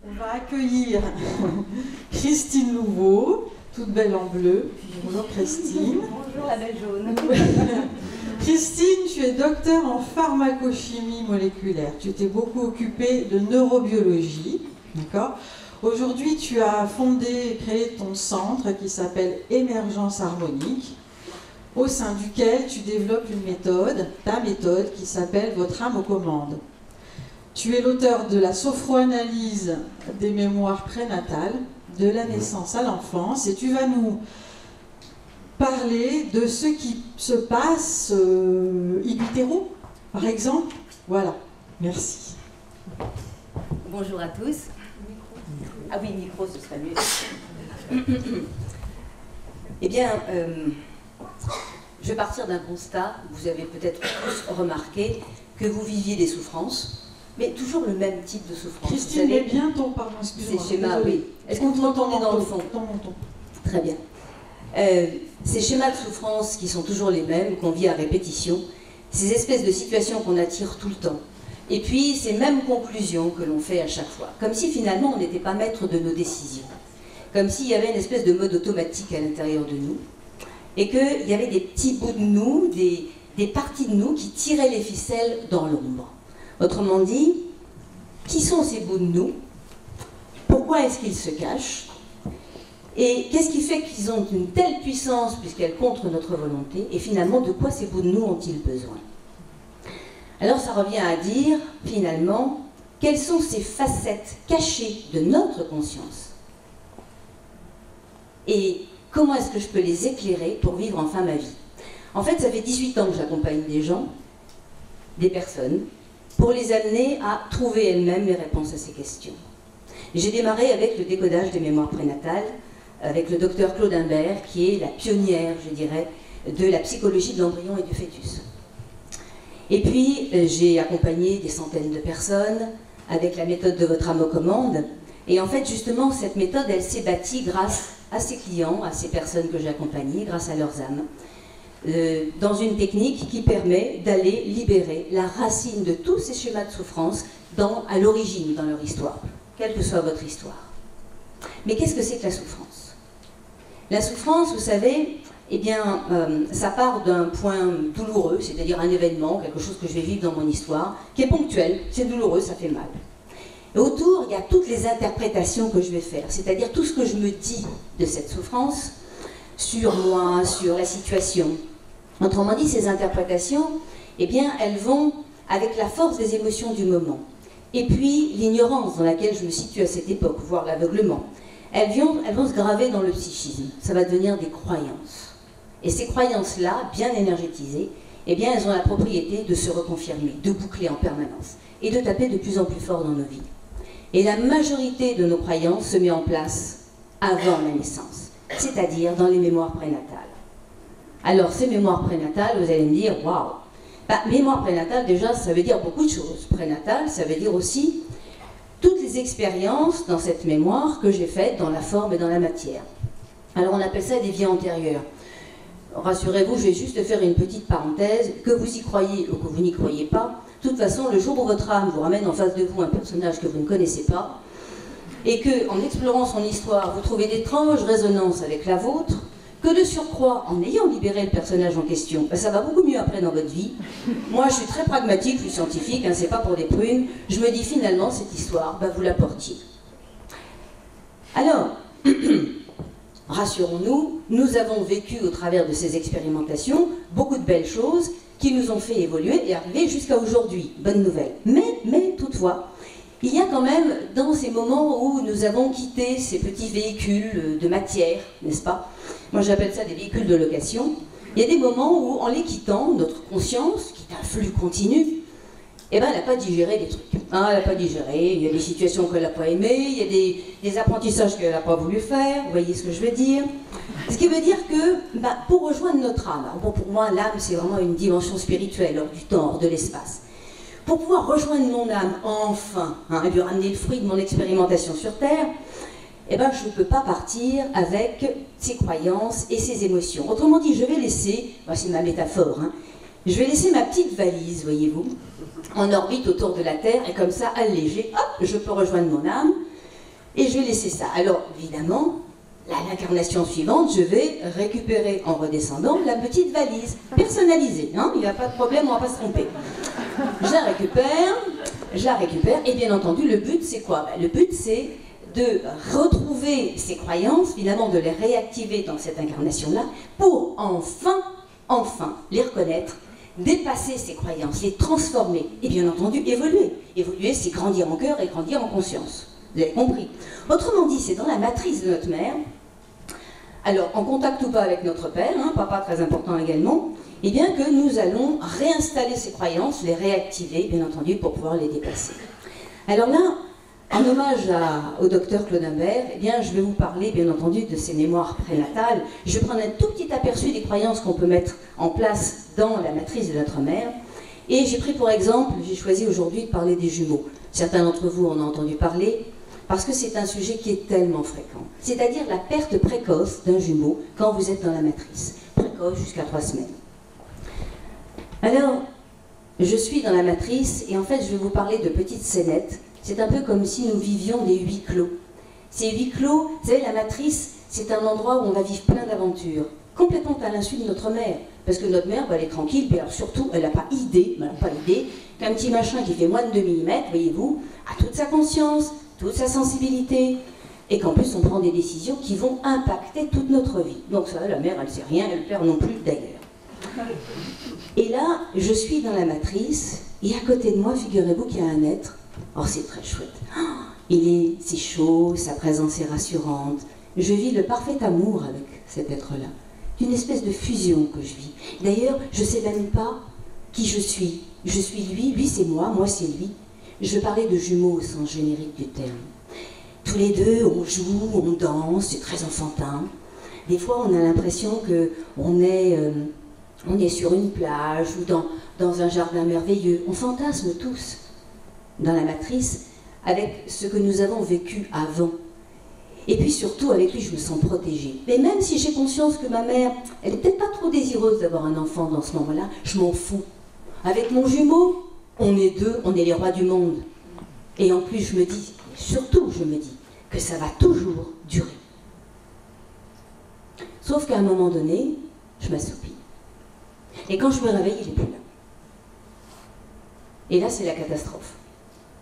On va accueillir Christine Louveau, toute belle en bleu. Bonjour Christine. Bonjour la belle jaune. Christine, tu es docteur en pharmacochimie moléculaire. Tu t'es beaucoup occupée de neurobiologie, d'accord? Aujourd'hui, tu as fondé et créé ton centre qui s'appelle Émergence Harmonique, au sein duquel tu développes une méthode, ta méthode, qui s'appelle Votre âme aux commandes. Tu es l'auteur de la sophroanalyse des mémoires prénatales, de la naissance à l'enfance, et tu vas nous parler de ce qui se passe in utero, par exemple. Voilà, merci. Bonjour à tous. Ah oui, micro, ce serait mieux. Eh bien, je vais partir d'un constat. Vous avez peut-être tous remarqué que vous viviez des souffrances, mais toujours le même type de souffrance. Christine, mets bien ton, pardon, excusez-moi. Ces schémas, oui. Est-ce que vous m'entendez dans le fond? Très bien. Ces schémas de souffrance qui sont toujours les mêmes, qu'on vit à répétition, ces espèces de situations qu'on attire tout le temps, et puis ces mêmes conclusions que l'on fait à chaque fois, comme si finalement on n'était pas maître de nos décisions, comme s'il y avait une espèce de mode automatique à l'intérieur de nous, et qu'il y avait des petits bouts de nous, des parties de nous qui tiraient les ficelles dans l'ombre. Autrement dit, qui sont ces bouts de nous? Pourquoi est-ce qu'ils se cachent? Et qu'est-ce qui fait qu'ils ont une telle puissance puisqu'elle contre notre volonté? Et finalement, de quoi ces bouts de nous ont-ils besoin? Alors ça revient à dire, finalement, quelles sont ces facettes cachées de notre conscience? Et comment est-ce que je peux les éclairer pour vivre enfin ma vie? En fait, ça fait 18 ans que j'accompagne des gens, des personnes, pour les amener à trouver elles-mêmes les réponses à ces questions. J'ai démarré avec le décodage des mémoires prénatales, avec le docteur Claude Imbert, qui est la pionnière, je dirais, de la psychologie de l'embryon et du fœtus. Et puis, j'ai accompagné des centaines de personnes avec la méthode de Votre âme aux commandes. Et en fait, justement, cette méthode, elle s'est bâtie grâce à ces clients, à ces personnes que j'ai accompagnées, grâce à leurs âmes, dans une technique qui permet d'aller libérer la racine de tous ces schémas de souffrance à l'origine, dans leur histoire, quelle que soit votre histoire. Mais qu'est-ce que c'est que la souffrance? La souffrance, vous savez, eh bien, ça part d'un point douloureux, c'est-à-dire un événement, quelque chose que je vais vivre dans mon histoire, qui est ponctuel, c'est douloureux, ça fait mal. Et autour, il y a toutes les interprétations que je vais faire, c'est-à-dire tout ce que je me dis de cette souffrance, sur moi, sur la situation. Autrement dit, ces interprétations, eh bien, elles vont avec la force des émotions du moment. Et puis, l'ignorance dans laquelle je me situe à cette époque, voire l'aveuglement, elles vont se graver dans le psychisme. Ça va devenir des croyances. Et ces croyances-là, bien énergétisées, eh bien, elles ont la propriété de se reconfirmer, de boucler en permanence, et de taper de plus en plus fort dans nos vies. Et la majorité de nos croyances se met en place avant la naissance, c'est-à-dire dans les mémoires prénatales. Alors, ces mémoires prénatales, vous allez me dire, waouh! Mémoire prénatale, déjà, ça veut dire beaucoup de choses. Prénatale, ça veut dire aussi toutes les expériences dans cette mémoire que j'ai faites dans la forme et dans la matière. Alors, on appelle ça des vies antérieures. Rassurez-vous, je vais juste faire une petite parenthèse, que vous y croyez ou que vous n'y croyez pas. De toute façon, le jour où votre âme vous ramène en face de vous un personnage que vous ne connaissez pas, et qu'en explorant son histoire, vous trouvez d'étranges résonances avec la vôtre, que de surcroît, en ayant libéré le personnage en question, ça va beaucoup mieux après dans votre vie. Moi, je suis très pragmatique, je suis scientifique, c'est pas pour des prunes. Je me dis finalement, cette histoire, vous la portiez. Alors, rassurons-nous, nous avons vécu au travers de ces expérimentations beaucoup de belles choses qui nous ont fait évoluer et arriver jusqu'à aujourd'hui. Bonne nouvelle. Mais toutefois, il y a quand même, dans ces moments où nous avons quitté ces petits véhicules de matière, n'est-ce pas? Moi, j'appelle ça des véhicules de location. Il y a des moments où, en les quittant, notre conscience, qui est un flux continu, eh ben, elle n'a pas digéré des trucs. Hein, elle n'a pas digéré, il y a des situations qu'elle n'a pas aimées, il y a des apprentissages qu'elle n'a pas voulu faire, vous voyez ce que je veux dire? Ce qui veut dire que, pour rejoindre notre âme, bon, pour moi, l'âme, c'est vraiment une dimension spirituelle, hors du temps, hors de l'espace. Pour pouvoir rejoindre mon âme, enfin, et lui ramener le fruit de mon expérimentation sur Terre, eh ben, je ne peux pas partir avec ces croyances et ces émotions. Autrement dit, je vais laisser, c'est ma métaphore, je vais laisser ma petite valise, voyez-vous, en orbite autour de la Terre, et comme ça, allégée, hop, je peux rejoindre mon âme, Et je vais laisser ça. Alors, évidemment, l'incarnation suivante, je vais récupérer en redescendant la petite valise personnalisée. Hein, il n'y a pas de problème, on ne va pas se tromper. Je la récupère, et bien entendu, le but, c'est quoi? Le but, c'est de retrouver ces croyances, finalement, de les réactiver dans cette incarnation-là, pour enfin, les reconnaître, dépasser ces croyances, les transformer, et bien entendu, évoluer. Évoluer, c'est grandir en cœur et grandir en conscience. Vous avez compris. Autrement dit, c'est dans la matrice de notre mère, alors en contact ou pas avec notre père, hein, papa très important également, et bien que nous allons réinstaller ces croyances, les réactiver, bien entendu, pour pouvoir les dépasser. Alors là, en hommage au docteur Claude Imbert, eh bien, je vais vous parler, bien entendu, de ses mémoires prénatales. Je vais prendre un tout petit aperçu des croyances qu'on peut mettre en place dans la matrice de notre mère. Et j'ai pris pour exemple, j'ai choisi aujourd'hui de parler des jumeaux. Certains d'entre vous en ont entendu parler, parce que c'est un sujet qui est tellement fréquent. C'est-à-dire la perte précoce d'un jumeau quand vous êtes dans la matrice. Précoce jusqu'à 3 semaines. Alors, je suis dans la matrice et en fait, je vais vous parler de petites scénettes. C'est un peu comme si nous vivions des huis clos. Ces huis clos, vous savez, la matrice, c'est un endroit où on va vivre plein d'aventures, complètement à l'insu de notre mère. Parce que notre mère, elle est tranquille, puis alors surtout, elle n'a pas idée qu'un petit machin qui fait moins de 2 mm, voyez-vous, a toute sa conscience, toute sa sensibilité, et qu'en plus on prend des décisions qui vont impacter toute notre vie. Donc ça, la mère, elle ne sait rien, et le père non plus d'ailleurs. Et là, je suis dans la matrice, et à côté de moi, figurez-vous qu'il y a un être. Oh, c'est très chouette. C'est chaud, sa présence est rassurante. Je vis le parfait amour avec cet être-là. Une espèce de fusion que je vis. D'ailleurs, je ne sais même pas qui je suis. Je suis lui c'est moi c'est lui. Je parlais de jumeaux au sens générique du terme. Tous les deux, on joue, on danse, c'est très enfantin. Des fois, on a l'impression qu'on est sur une plage ou dans un jardin merveilleux. On fantasme tous dans la matrice avec ce que nous avons vécu avant. Et puis surtout, avec lui, je me sens protégée. Mais même si j'ai conscience que ma mère, elle n'est peut-être pas trop désireuse d'avoir un enfant dans ce moment-là, je m'en fous. Avec mon jumeau, on est deux, on est les rois du monde. Et en plus, je me dis, surtout je me dis, que ça va toujours durer. Sauf qu'à un moment donné, je m'assoupis. Et quand je me réveille, il n'est plus là. Et là, c'est la catastrophe.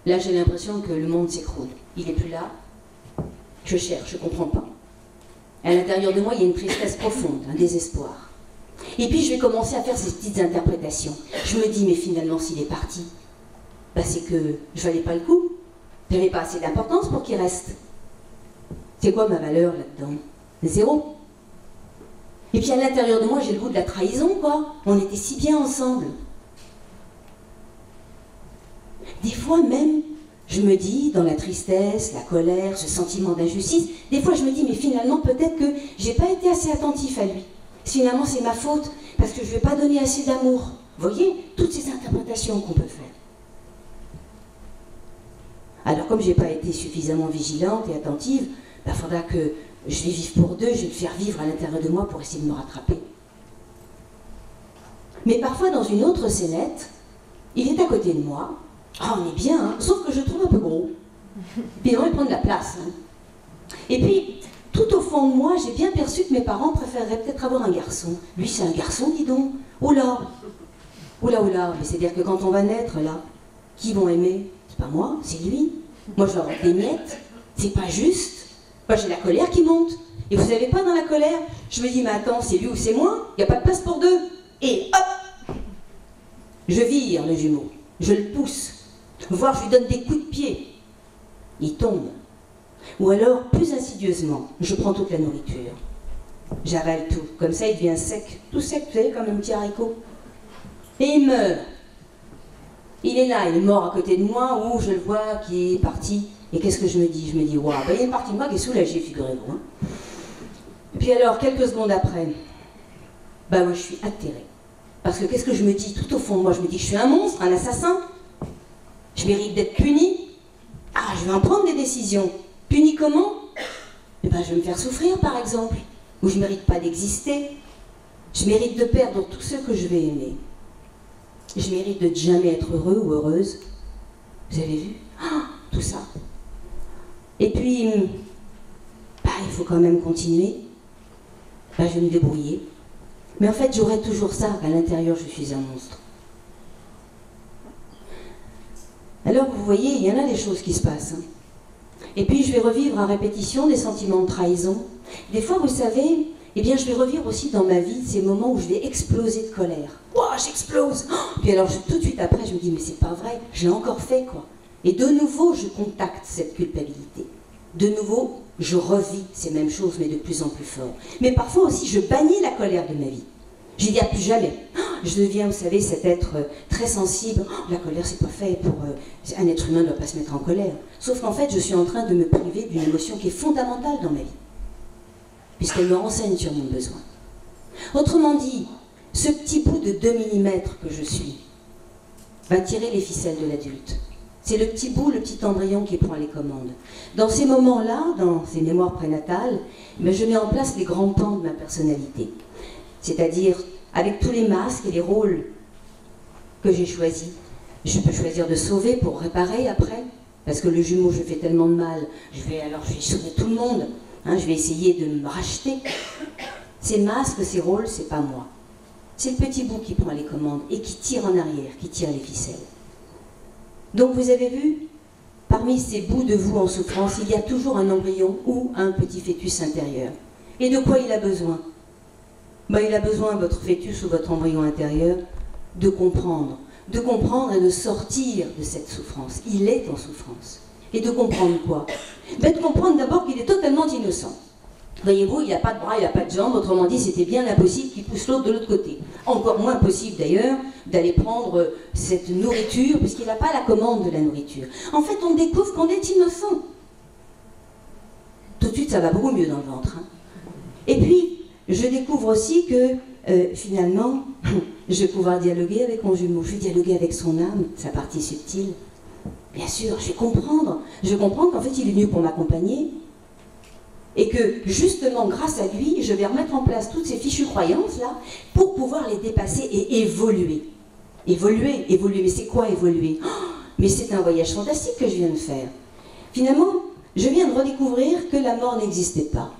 Là, j'ai l'impression que le monde s'écroule. Il n'est plus là. Je cherche, je ne comprends pas. À l'intérieur de moi, il y a une tristesse profonde, un désespoir. Et puis, je vais commencer à faire ces petites interprétations. Je me dis, mais finalement, s'il est parti, c'est que je ne valais pas le coup. Je n'avais pas assez d'importance pour qu'il reste. C'est quoi ma valeur là-dedans? 0. Et puis, à l'intérieur de moi, j'ai le goût de la trahison, quoi. On était si bien ensemble. Des fois même, je me dis, dans la tristesse, la colère, ce sentiment d'injustice, des fois je me dis, mais finalement, peut-être que j'ai pas été assez attentif à lui. Finalement, c'est ma faute, parce que je ne vais pas donner assez d'amour. Vous voyez, toutes ces interprétations qu'on peut faire. Alors, comme je n'ai pas été suffisamment vigilante et attentive, il faudra que je vais vivre pour deux, je vais le faire vivre à l'intérieur de moi pour essayer de me rattraper. Mais parfois, dans une autre scénette, il est à côté de moi. Ah, on est bien, hein, sauf que je le trouve un peu gros. Puis non, il prend de la place. Hein. Et puis, tout au fond de moi, j'ai bien perçu que mes parents préféreraient peut-être avoir un garçon. Lui, c'est un garçon, dis donc. Oula, mais c'est-à-dire que quand on va naître, là, qui vont aimer? C'est pas moi, c'est lui. Moi, je vais avoir des miettes. C'est pas juste. Moi, j'ai la colère qui monte. Et vous savez pas, dans la colère, je me dis, mais attends, c'est lui ou c'est moi? Il n'y a pas de place pour deux. Et hop! Je vire le jumeau. Je le pousse. Voire je lui donne des coups de pied. Il tombe. Ou alors, plus insidieusement, je prends toute la nourriture. J'avale tout. Comme ça, il devient sec. Tout sec, vous savez, comme un petit haricot. Et il meurt. Il est là, il est mort à côté de moi, ou je le vois qui est parti. Et qu'est-ce que je me dis? Je me dis, waouh, il y a une partie de moi qui est soulagée, figurez-vous. Hein. Et puis alors, quelques secondes après, moi je suis atterrée. Parce que qu'est-ce que je me dis tout au fond de moi? Je me dis que je suis un monstre, un assassin. Je mérite d'être puni. Ah, je vais en prendre des décisions. Puni comment? Je vais me faire souffrir, par exemple. Ou je ne mérite pas d'exister. Je mérite de perdre tous ceux que je vais aimer. Je mérite de ne jamais être heureux ou heureuse. Vous avez vu? Ah, tout ça. Et puis, il faut quand même continuer. Je vais me débrouiller. Mais en fait, j'aurai toujours ça, qu'à l'intérieur, je suis un monstre. Alors, vous voyez, il y en a des choses qui se passent. Et puis, je vais revivre à répétition des sentiments de trahison. Des fois, vous savez, je vais revivre aussi dans ma vie ces moments où je vais exploser de colère. Ouah, j'explose! Puis alors, tout de suite après, je me dis, mais c'est pas vrai, je l'ai encore fait, quoi. Et de nouveau, je contacte cette culpabilité. De nouveau, je revis ces mêmes choses, mais de plus en plus fort. Mais parfois aussi, je bannis la colère de ma vie. Je dis à plus jamais. Je deviens, vous savez, cet être très sensible. La colère, c'est pas fait pour... un être humain ne doit pas se mettre en colère. Sauf qu'en fait, je suis en train de me priver d'une émotion qui est fondamentale dans ma vie. Puisqu'elle me renseigne sur mon besoin. Autrement dit, ce petit bout de 2 mm que je suis va tirer les ficelles de l'adulte. C'est le petit bout, le petit embryon qui prend les commandes. Dans ces moments-là, dans ces mémoires prénatales, je mets en place les grands pans de ma personnalité. C'est-à-dire, avec tous les masques et les rôles que j'ai choisis, je peux choisir de sauver pour réparer après, parce que le jumeau, je fais tellement de mal, je vais sauver tout le monde, je vais essayer de me racheter. Ces masques, ces rôles, c'est pas moi. C'est le petit bout qui prend les commandes et qui tire en arrière, qui tire les ficelles. Donc vous avez vu, parmi ces bouts de vous en souffrance, il y a toujours un embryon ou un petit fœtus intérieur. Et de quoi il a besoin? Il a besoin, votre fœtus ou votre embryon intérieur, de comprendre et de sortir de cette souffrance. Il est en souffrance. Et de comprendre quoi? De comprendre d'abord qu'il est totalement innocent. Voyez-vous, il n'y a pas de bras, il n'y a pas de jambes, autrement dit, c'était bien impossible qu'il pousse l'autre de l'autre côté. Encore moins possible d'ailleurs d'aller prendre cette nourriture, puisqu'il n'a pas la commande de la nourriture. En fait, on découvre qu'on est innocent. Tout de suite, ça va beaucoup mieux dans le ventre. Et puis, je découvre aussi que, finalement, je vais pouvoir dialoguer avec mon jumeau, je vais dialoguer avec son âme, sa partie subtile. Bien sûr, je vais comprendre qu'en fait, il est venu pour m'accompagner, et que, justement, grâce à lui, je vais remettre en place toutes ces fichues croyances-là pour pouvoir les dépasser et évoluer. Évoluer, mais c'est quoi évoluer? Mais c'est un voyage fantastique que je viens de faire. Finalement, je viens de redécouvrir que la mort n'existait pas.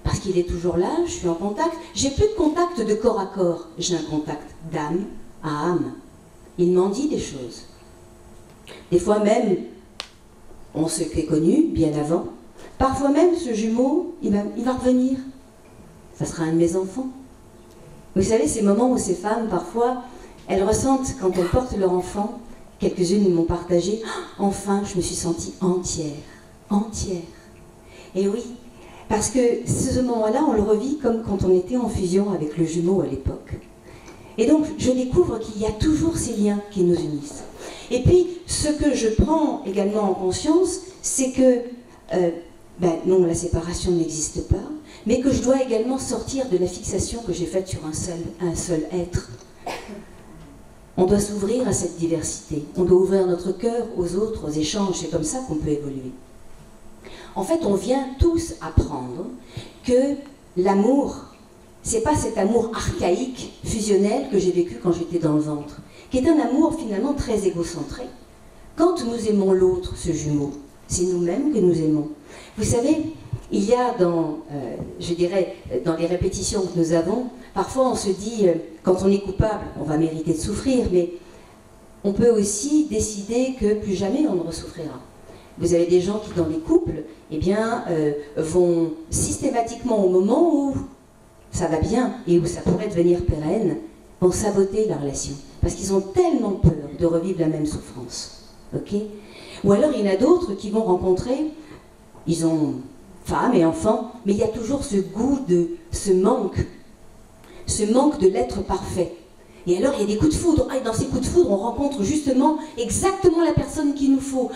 Parce qu'il est toujours là, je suis en contact. J'ai plus de contact de corps à corps, j'ai un contact d'âme à âme. Il m'en dit des choses. Des fois même, on s'est connus bien avant. Parfois même, ce jumeau, il va revenir. Ça sera un de mes enfants. Vous savez, ces moments où ces femmes, parfois, elles ressentent, quand elles portent leur enfant, quelques-unes m'ont partagé, enfin, je me suis sentie entière. Entière. Et oui, parce que ce moment-là, on le revit comme quand on était en fusion avec le jumeau à l'époque. Et donc, je découvre qu'il y a toujours ces liens qui nous unissent. Et puis, ce que je prends également en conscience, c'est que non, la séparation n'existe pas, mais que je dois également sortir de la fixation que j'ai faite sur un seul être. On doit s'ouvrir à cette diversité. On doit ouvrir notre cœur aux autres, aux échanges. C'est comme ça qu'on peut évoluer. En fait, on vient tous apprendre que l'amour, c'est pas cet amour archaïque, fusionnel que j'ai vécu quand j'étais dans le ventre, qui est un amour finalement très égocentré. Quand nous aimons l'autre, ce jumeau, c'est nous-mêmes que nous aimons. Vous savez, il y a dans les répétitions que nous avons, parfois on se dit, quand on est coupable, on va mériter de souffrir, mais on peut aussi décider que plus jamais on ne ressouffrira. Vous avez des gens qui, dans les couples, vont systématiquement, au moment où ça va bien et où ça pourrait devenir pérenne, vont saboter la relation. Parce qu'ils ont tellement peur de revivre la même souffrance. Okay? Ou alors il y en a d'autres qui vont rencontrer, ils ont femme et enfants, mais il y a toujours ce goût de ce manque de l'être parfait. Et alors il y a des coups de foudre. Et dans ces coups de foudre, on rencontre justement exactement la personne qu'il nous faut.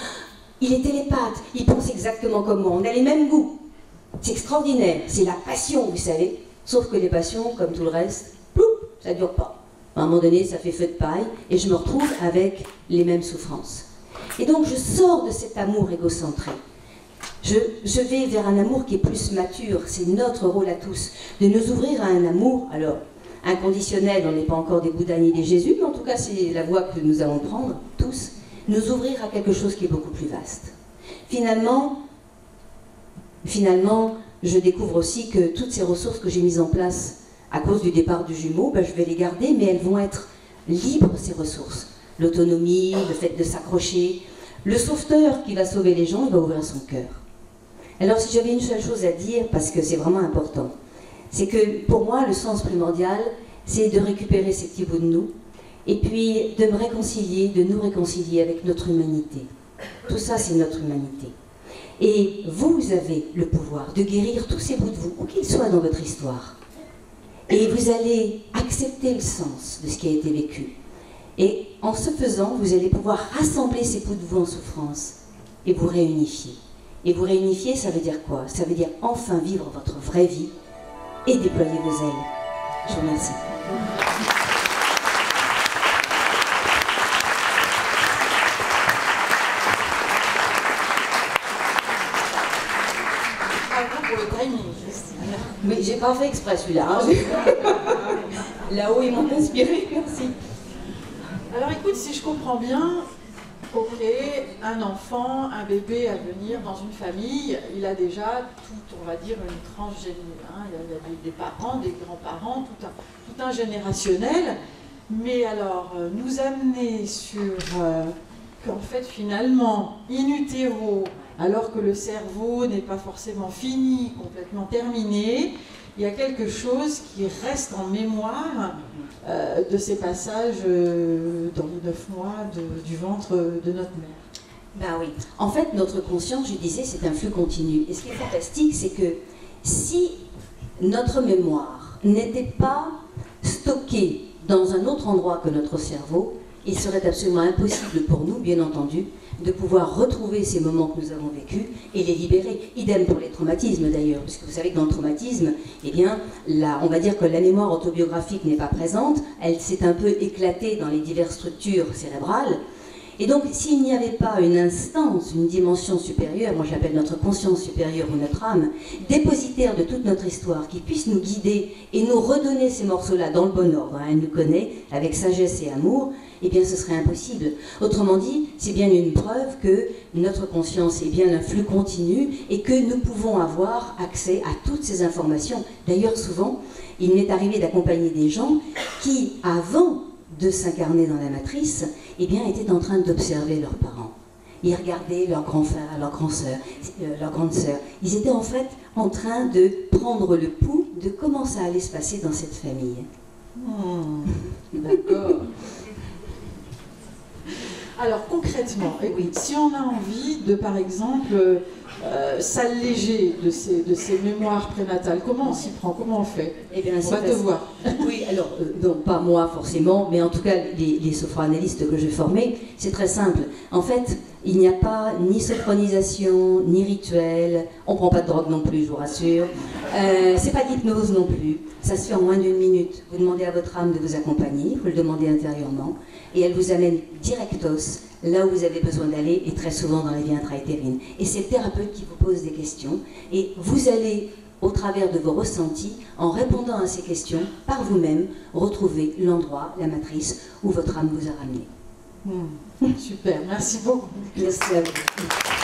Il est télépathe, il pense exactement comme moi, on a les mêmes goûts. C'est extraordinaire, c'est la passion, vous savez. Sauf que les passions, comme tout le reste, ploup, ça ne dure pas. À un moment donné, ça fait feu de paille et je me retrouve avec les mêmes souffrances. Et donc je sors de cet amour égocentré. Je vais vers un amour qui est plus mature, c'est notre rôle à tous, de nous ouvrir à un amour, alors inconditionnel, on n'est pas encore des Bouddhas ni des Jésus, mais en tout cas c'est la voie que nous allons prendre, tous, nous ouvrir à quelque chose qui est beaucoup plus vaste. Finalement, finalement, je découvre aussi que toutes ces ressources que j'ai mises en place à cause du départ du jumeau, ben, je vais les garder, mais elles vont être libres, ces ressources. L'autonomie, le fait de s'accrocher. Le sauveteur qui va sauver les gens, il va ouvrir son cœur. Alors si j'avais une seule chose à dire, parce que c'est vraiment important, c'est que pour moi, le sens primordial, c'est de récupérer ces petits bouts de nous, et puis de me réconcilier, de nous réconcilier avec notre humanité. Tout ça, c'est notre humanité. Et vous avez le pouvoir de guérir tous ces bouts de vous, où qu'ils soient dans votre histoire. Et vous allez accepter le sens de ce qui a été vécu. Et en ce faisant, vous allez pouvoir rassembler ces bouts de vous en souffrance et vous réunifier. Et vous réunifier, ça veut dire quoi? Ça veut dire enfin vivre votre vraie vie et déployer vos ailes. Je vous remercie. Mais j'ai pas fait exprès celui-là. Hein. Là-haut, ils m'ont inspiré, merci. Alors écoute, si je comprends bien, ok, un enfant, un bébé à venir dans une famille, il a déjà tout, on va dire, une tranche générale. Hein, il y a des parents, des grands-parents, tout un générationnel. Mais alors, nous amener sur qu'en fait, finalement, in utero, alors que le cerveau n'est pas forcément fini, complètement terminé, il y a quelque chose qui reste en mémoire de ces passages dans les 9 mois du ventre de notre mère. Ben oui. En fait, notre conscience, je disais, c'est un flux continu. Et ce qui est fantastique, c'est que si notre mémoire n'était pas stockée dans un autre endroit que notre cerveau, il serait absolument impossible pour nous, bien entendu, de pouvoir retrouver ces moments que nous avons vécus et les libérer. Idem pour les traumatismes d'ailleurs, parce que vous savez que dans le traumatisme, eh bien, on va dire que la mémoire autobiographique n'est pas présente, elle s'est un peu éclatée dans les diverses structures cérébrales. Et donc, s'il n'y avait pas une instance, une dimension supérieure, moi j'appelle notre conscience supérieure ou notre âme, dépositaire de toute notre histoire, qui puisse nous guider et nous redonner ces morceaux-là dans le bon ordre, hein, elle nous connaît, avec sagesse et amour, eh bien ce serait impossible. Autrement dit, c'est bien une preuve que notre conscience est bien un flux continu et que nous pouvons avoir accès à toutes ces informations. D'ailleurs, souvent, il m'est arrivé d'accompagner des gens qui, avant de s'incarner dans la matrice, eh bien, étaient en train d'observer leurs parents. Ils regardaient leur grand frère, leur grande sœur. Ils étaient en fait en train de prendre le pouls de comment ça allait se passer dans cette famille. D'accord. Alors concrètement, oui, si on a envie de, par exemple, s'alléger de ces mémoires prénatales, comment on s'y prend? Comment on fait? Eh bien, on va te voir. Oui, alors, non, pas moi forcément, mais en tout cas, les sophroanalystes que j'ai formés, c'est très simple. En fait, il n'y a pas ni sophronisation, ni rituel, on ne prend pas de drogue non plus, je vous rassure. C'est pas d'hypnose non plus, ça se fait en moins d'1 minute. Vous demandez à votre âme de vous accompagner, vous le demandez intérieurement, et elle vous amène directos là où vous avez besoin d'aller, et très souvent dans la vie intra-utérine. Et c'est le thérapeute qui vous pose des questions, et vous allez, au travers de vos ressentis, en répondant à ces questions, par vous-même, retrouver l'endroit, la matrice, où votre âme vous a ramené. Super, merci beaucoup. Merci à vous.